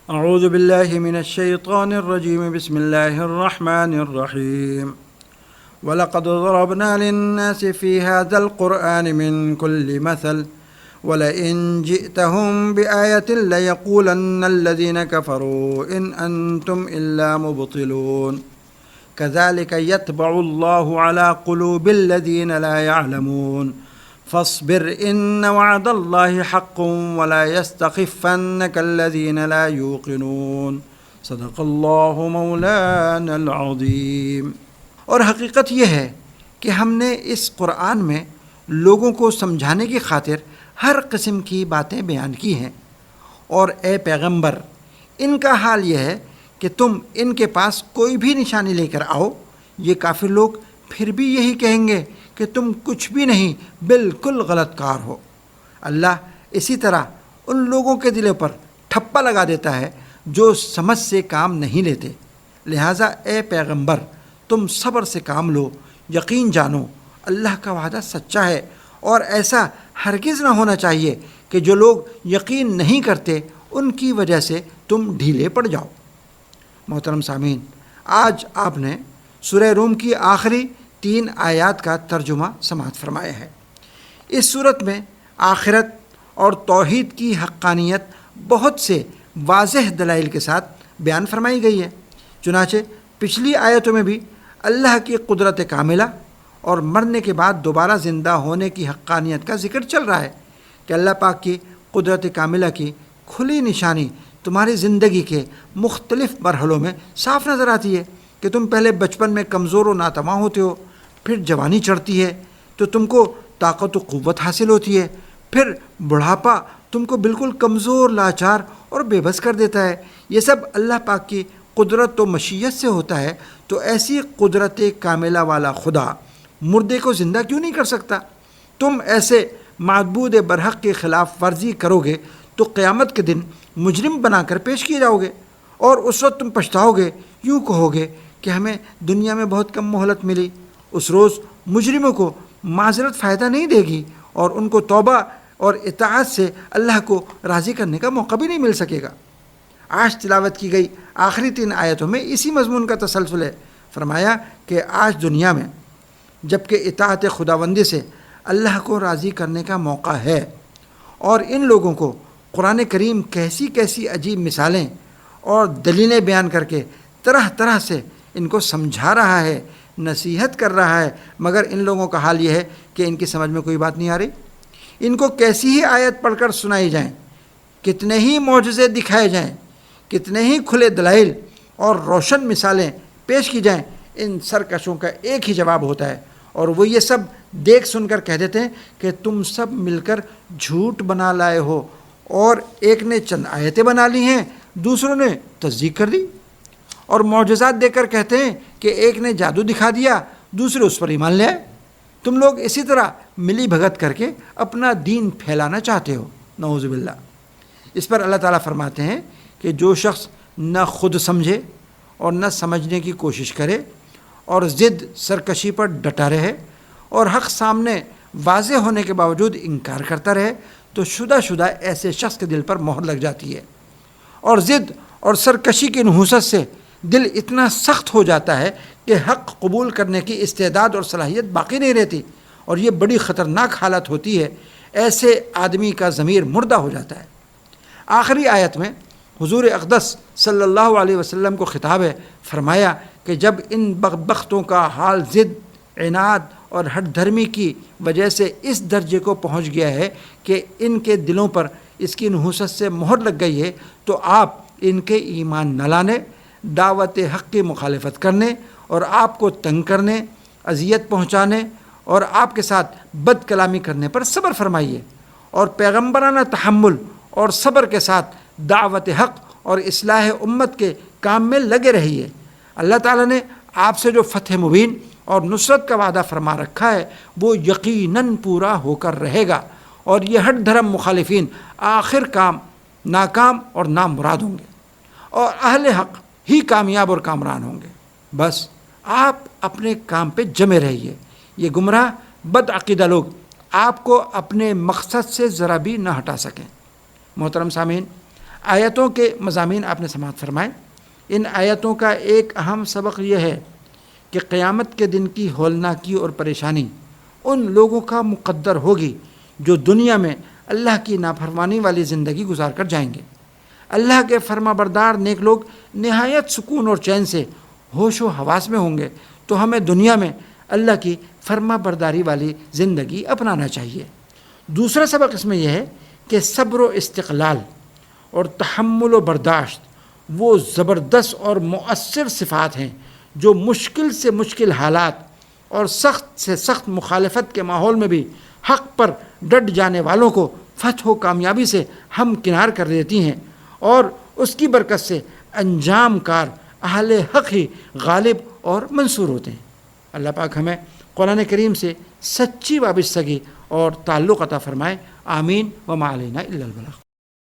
اعوذ باللہ من الشیطان الرجیم بسم اللہ الرحمن الرحیم وَلَقَدْ ضَرَبْنَا لِلنَّاسِ فِي هَذَا الْقُرْآنِ مِنْ كُلِّ مَثَلٍ وَلَئِنْ جِئْتَهُمْ بِآيَةٍ لَيَقُولَنَّ الَّذِينَ كَفَرُوا إِنْ أَنْتُمْ إِلَّا مُبْطِلُونَ كَذَلِكَ يَطْبَعُ اللَّهُ عَلَى قُلُوبِ الَّذِينَ لَا يَعْلَمُونَ فاصبر إن وعد الله حق ولا يستخفنك الذين لا يوقنون صدق اللہ مولانا العظیم۔ اور حقیقت یہ ہے کہ ہم نے اس قرآن میں لوگوں کو سمجھانے کی خاطر ہر قسم کی باتیں بیان کی ہیں، اور اے پیغمبر ان کا حال یہ ہے کہ تم ان کے پاس کوئی بھی نشانی لے کر آؤ، یہ کافر لوگ پھر بھی یہی کہیں گے کہ تم کچھ بھی نہیں، بالکل غلط کار ہو۔ اللہ اسی طرح ان لوگوں کے دلوں پر ٹھپا لگا دیتا ہے جو سمجھ سے کام نہیں لیتے۔ لہٰذا اے پیغمبر تم صبر سے کام لو، یقین جانو اللہ کا وعدہ سچا ہے، اور ایسا ہرگز نہ ہونا چاہیے کہ جو لوگ یقین نہیں کرتے ان کی وجہ سے تم ڈھیلے پڑ جاؤ۔ محترم سامعین، آج آپ نے سورہ روم کی آخری 3 آیات کا ترجمہ سماعت فرمایا ہے۔ اس صورت میں آخرت اور توحید کی حقانیت بہت سے واضح دلائل کے ساتھ بیان فرمائی گئی ہے۔ چنانچہ پچھلی آیتوں میں بھی اللہ کی قدرت کاملہ اور مرنے کے بعد دوبارہ زندہ ہونے کی حقانیت کا ذکر چل رہا ہے کہ اللہ پاک کی قدرت کاملہ کی کھلی نشانی تمہاری زندگی کے مختلف مرحلوں میں صاف نظر آتی ہے کہ تم پہلے بچپن میں کمزور و ناتواں ہوتے ہو، پھر جوانی چڑھتی ہے تو تم کو طاقت و قوت حاصل ہوتی ہے، پھر بڑھاپا تم کو بالکل کمزور، لاچار اور بے بس کر دیتا ہے۔ یہ سب اللہ پاک کی قدرت و مشیت سے ہوتا ہے۔ تو ایسی قدرت کاملہ والا خدا مردے کو زندہ کیوں نہیں کر سکتا؟ تم ایسے معبود برحق کی خلاف ورزی کرو گے تو قیامت کے دن مجرم بنا کر پیش کیے جاؤ گے، اور اس وقت تم پچھتاؤ گے، یوں کہو گے کہ ہمیں دنیا میں بہت کم مہلت ملی۔ اس روز مجرموں کو معذرت فائدہ نہیں دے گی، اور ان کو توبہ اور اطاعت سے اللہ کو راضی کرنے کا موقع بھی نہیں مل سکے گا۔ آج تلاوت کی گئی آخری 3 آیتوں میں اسی مضمون کا تسلسل ہے۔ فرمایا کہ آج دنیا میں جب کہ اطاعت خداوندی سے اللہ کو راضی کرنے کا موقع ہے، اور ان لوگوں کو قرآن کریم کیسی کیسی عجیب مثالیں اور دلیلیں بیان کر کے طرح طرح سے ان کو سمجھا رہا ہے، نصیحت کر رہا ہے، مگر ان لوگوں کا حال یہ ہے کہ ان کی سمجھ میں کوئی بات نہیں آ رہی۔ ان کو کیسی ہی آیت پڑھ کر سنائی جائیں، کتنے ہی معجزے دکھائے جائیں، کتنے ہی کھلے دلائل اور روشن مثالیں پیش کی جائیں، ان سرکشوں کا ایک ہی جواب ہوتا ہے، اور وہ یہ سب دیکھ سن کر کہہ دیتے ہیں کہ تم سب مل کر جھوٹ بنا لائے ہو، اور ایک نے چند آیتیں بنا لی ہیں، دوسروں نے تصدیق کر دی، اور معجزات دے کر کہتے ہیں کہ ایک نے جادو دکھا دیا، دوسرے اس پر ایمان لے آئے۔ تم لوگ اسی طرح ملی بھگت کر کے اپنا دین پھیلانا چاہتے ہو، نعوذ باللہ۔ اس پر اللہ تعالیٰ فرماتے ہیں کہ جو شخص نہ خود سمجھے اور نہ سمجھنے کی کوشش کرے، اور ضد سرکشی پر ڈٹا رہے، اور حق سامنے واضح ہونے کے باوجود انکار کرتا رہے، تو شدہ ایسے شخص کے دل پر مہر لگ جاتی ہے، اور ضد اور سرکشی کی نحوست سے دل اتنا سخت ہو جاتا ہے کہ حق قبول کرنے کی استعداد اور صلاحیت باقی نہیں رہتی، اور یہ بڑی خطرناک حالت ہوتی ہے۔ ایسے آدمی کا ضمیر مردہ ہو جاتا ہے۔ آخری آیت میں حضور اقدس صلی اللہ علیہ وسلم کو خطاب ہے۔ فرمایا کہ جب ان بدبختوں کا حال ضد، عناد اور ہٹ دھرمی کی وجہ سے اس درجے کو پہنچ گیا ہے کہ ان کے دلوں پر اس کی نحوست سے مہر لگ گئی ہے، تو آپ ان کے ایمان نہ لانے، دعوت حق کی مخالفت کرنے، اور آپ کو تنگ کرنے، اذیت پہنچانے اور آپ کے ساتھ بد کلامی کرنے پر صبر فرمائیے، اور پیغمبرانہ تحمل اور صبر کے ساتھ دعوت حق اور اصلاح امت کے کام میں لگے رہیے۔ اللہ تعالیٰ نے آپ سے جو فتح مبین اور نصرت کا وعدہ فرما رکھا ہے وہ یقیناً پورا ہو کر رہے گا، اور یہ ہٹ دھرم مخالفین آخر کام ناکام اور نامراد ہوں گے، اور اہل حق ہی کامیاب اور کامران ہوں گے۔ بس آپ اپنے کام پہ جمے رہیے۔ یہ گمراہ بد عقیدہ لوگ آپ کو اپنے مقصد سے ذرا بھی نہ ہٹا سکیں۔ محترم سامعین، آیتوں کے مضامین آپ نے سماعت فرمائے۔ ان آیتوں کا ایک اہم سبق یہ ہے کہ قیامت کے دن کی ہولناکی اور پریشانی ان لوگوں کا مقدر ہوگی جو دنیا میں اللہ کی نافرمانی والی زندگی گزار کر جائیں گے۔ اللہ کے فرما بردار نیک لوگ نہایت سکون اور چین سے ہوش و حواس میں ہوں گے، تو ہمیں دنیا میں اللہ کی فرما برداری والی زندگی اپنانا چاہیے۔ دوسرا سبق اس میں یہ ہے کہ صبر و استقلال اور تحمل و برداشت وہ زبردست اور مؤثر صفات ہیں جو مشکل سے مشکل حالات اور سخت سے سخت مخالفت کے ماحول میں بھی حق پر ڈٹ جانے والوں کو فتح و کامیابی سے ہم کنار کر دیتی ہیں، اور اس کی برکت سے انجام کار اہل حق ہی غالب اور منصور ہوتے ہیں۔ اللہ پاک ہمیں قرآن کریم سے سچی وابستگی اور تعلق عطا فرمائے۔ آمین وما علینا الا البلاغ۔